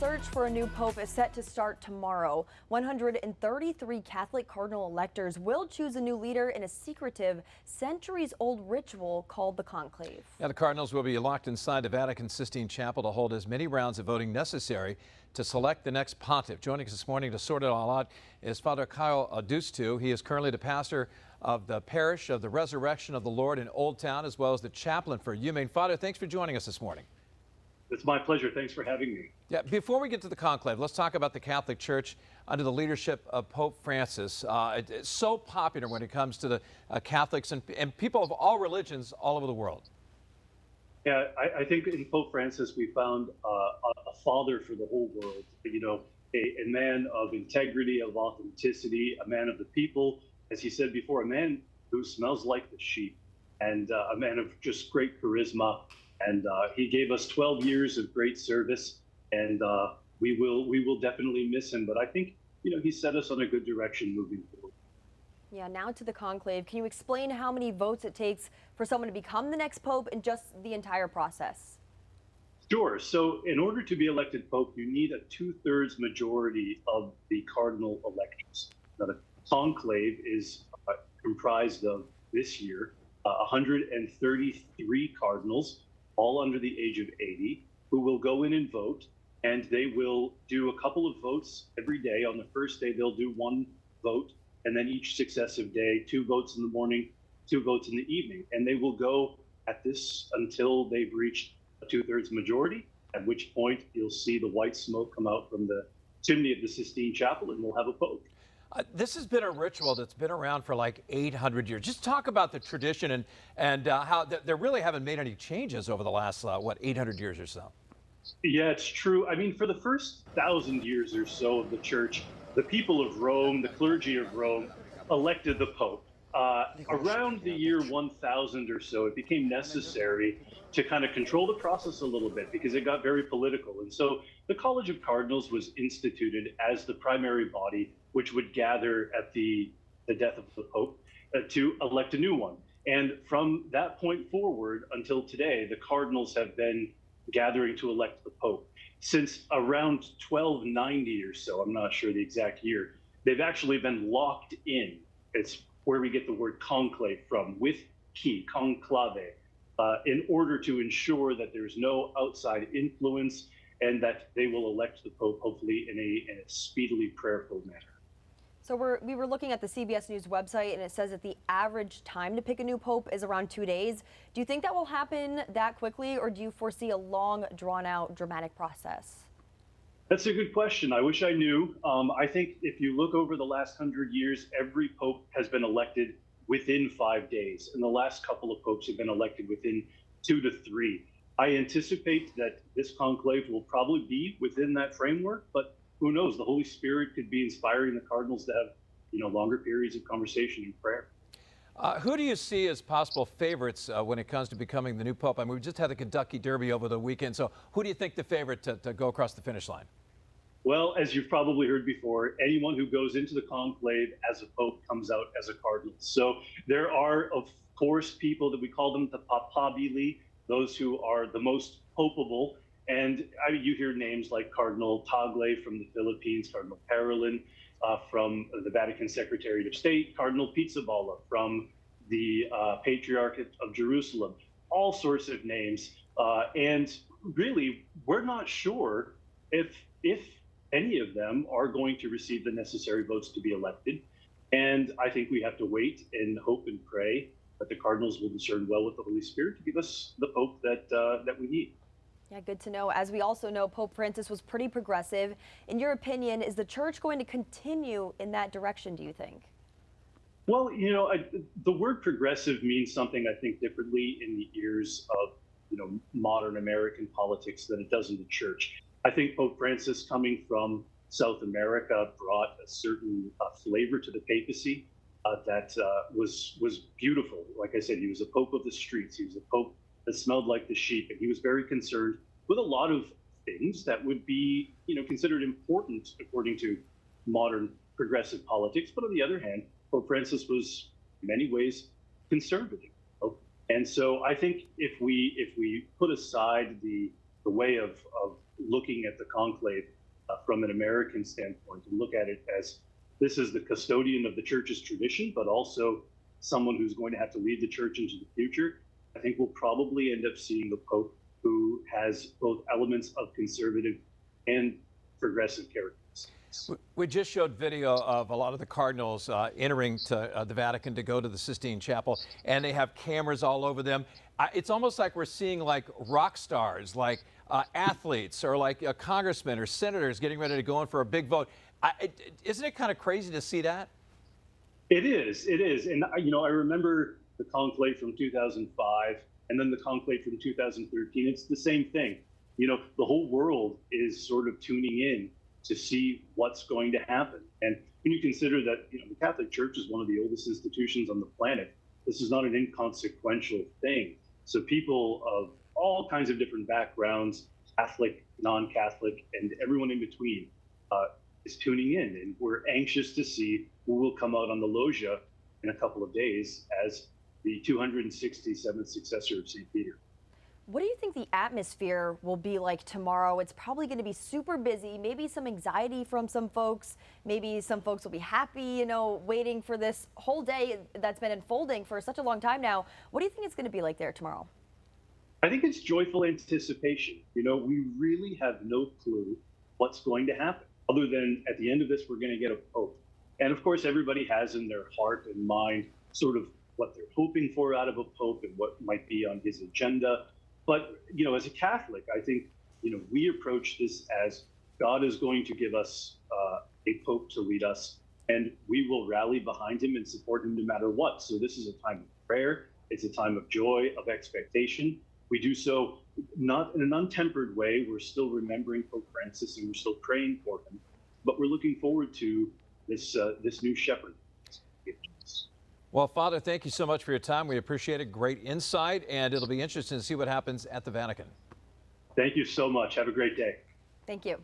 search for a new pope is set to start tomorrow. 133 Catholic cardinal electors will choose a new leader in a secretive, centuries-old ritual called the conclave. Yeah, the Cardinals will be locked inside the Vatican Sistine Chapel to hold as many rounds of voting necessary to select the next pontiff. Joining us this morning to sort it all out is Father Kyle Audustu. He is currently the pastor of the parish of the Resurrection of the Lord in Old Town, as well as the chaplain for Maine. Father, thanks for joining us this morning. It's my pleasure. Thanks for having me. Yeah, before we get to the conclave, let's talk about the Catholic Church under the leadership of Pope Francis. It's so popular when it comes to the Catholics and people of all religions all over the world. Yeah, I think in Pope Francis we found a father for the whole world. You know, a man of integrity, of authenticity, a man of the people, as he said before, a man who smells like the sheep, and a man of just great charisma. And he gave us 12 years of great service, and we will definitely miss him. But I think, you know, he set us on a good direction moving forward. Yeah, now to the conclave. Can you explain how many votes it takes for someone to become the next pope and just the entire process? Sure. So in order to be elected pope, you need a 2/3 majority of the cardinal electors. Now, the conclave is comprised of, this year, 133 cardinals, all under the age of 80, who will go in and vote. And they will do a couple of votes every day. On the first day, they'll do one vote. And then each successive day, 2 votes in the morning, 2 votes in the evening. And they will go at this until they've reached a 2/3 majority, at which point you'll see the white smoke come out from the chimney of the Sistine Chapel, and we'll have a pope. This has been a ritual that's been around for like 800 years. Just talk about the tradition and how there really haven't made any changes over the last, 800 years or so. Yeah, it's true. I mean, for the first 1,000 years or so of the church, the people of Rome, the clergy of Rome, elected the pope. Around the year 1000 or so, it became necessary to kind of control the process a little bit because it got very political. And so the College of Cardinals was instituted as the primary body, which would gather at the death of the Pope to elect a new one. And from that point forward until today, the Cardinals have been gathering to elect the Pope. Since around 1290 or so, I'm not sure the exact year, they've actually been locked in. It's where we get the word conclave from, with key, conclave, in order to ensure that there's no outside influence and that they will elect the Pope, hopefully in a speedily prayerful manner. So we were looking at the CBS News website, and it says that the average time to pick a new pope is around 2 days. Do you think that will happen that quickly, or do you foresee a long, drawn-out, dramatic process? That's a good question. I wish I knew. I think if you look over the last 100 years, every pope has been elected within 5 days, and the last couple of popes have been elected within 2 to 3. I anticipate that this conclave will probably be within that framework, but who knows? The Holy Spirit could be inspiring the cardinals to have, you know, longer periods of conversation and prayer. Who do you see as possible favorites when it comes to becoming the new pope? I mean, we just had the Kentucky Derby over the weekend, so who do you think the favorite to go across the finish line? Well, as you've probably heard before, anyone who goes into the conclave as a pope comes out as a cardinal. So there are, of course, people that we call them the papabili, those who are the most popeable. And you hear names like Cardinal Tagle from the Philippines, Cardinal Parolin from the Vatican Secretary of State, Cardinal Pizzaballa from the Patriarchate of Jerusalem, all sorts of names. And really, we're not sure if any of them are going to receive the necessary votes to be elected. And I think we have to wait and hope and pray that the Cardinals will discern well with the Holy Spirit to give us the Pope that we need. Yeah, good to know. As we also know, Pope Francis was pretty progressive. In your opinion, is the church going to continue in that direction, do you think? Well, you know, the word progressive means something, I think, differently in the ears of, you know, modern American politics than it does in the church. I think Pope Francis, coming from South America, brought a certain flavor to the papacy that was beautiful. Like I said, he was a pope of the streets. He was a pope that smelled like the sheep, and he was very concerned with a lot of things that would be, you know, considered important according to modern progressive politics. But on the other hand, Pope Francis was in many ways conservative. And so I think if we put aside the way of looking at the conclave from an American standpoint and look at it as this is the custodian of the church's tradition, but also someone who's going to have to lead the church into the future. I think we'll probably end up seeing the Pope who has both elements of conservative and progressive characteristics. We just showed video of a lot of the Cardinals entering to the Vatican to go to the Sistine Chapel, and they have cameras all over them. It's almost like we're seeing like rock stars, like athletes, or like congressmen or senators getting ready to go in for a big vote. Isn't it kind of crazy to see that? It is. And, I remember the conclave from 2005 and then the conclave from 2013. It's the same thing. The whole world is sort of tuning in to see what's going to happen. And when you consider that, the Catholic Church is one of the oldest institutions on the planet, this is not an inconsequential thing. So people of all kinds of different backgrounds, Catholic, non-Catholic, and everyone in between, is tuning in, and we're anxious to see who will come out on the loggia in a couple of days as the 267th successor of St. Peter. What do you think the atmosphere will be like tomorrow? It's probably going to be super busy, maybe some anxiety from some folks. Maybe some folks will be happy, waiting for this whole day that's been unfolding for such a long time now. What do you think it's going to be like there tomorrow? I think it's joyful anticipation. We really have no clue what's going to happen, other than at the end of this, we're going to get a pope. And of course, everybody has in their heart and mind sort of what they're hoping for out of a pope and what might be on his agenda. But, as a Catholic, I think, we approach this as God is going to give us a pope to lead us, and we will rally behind him and support him no matter what. So this is a time of prayer. It's a time of joy, of expectation. We do so not in an untempered way. We're still remembering Pope Francis and we're still praying for him, but we're looking forward to this new shepherd. Well, Father, thank you so much for your time. We appreciate it. Great insight, and it'll be interesting to see what happens at the Vatican. Thank you so much. Have a great day. Thank you.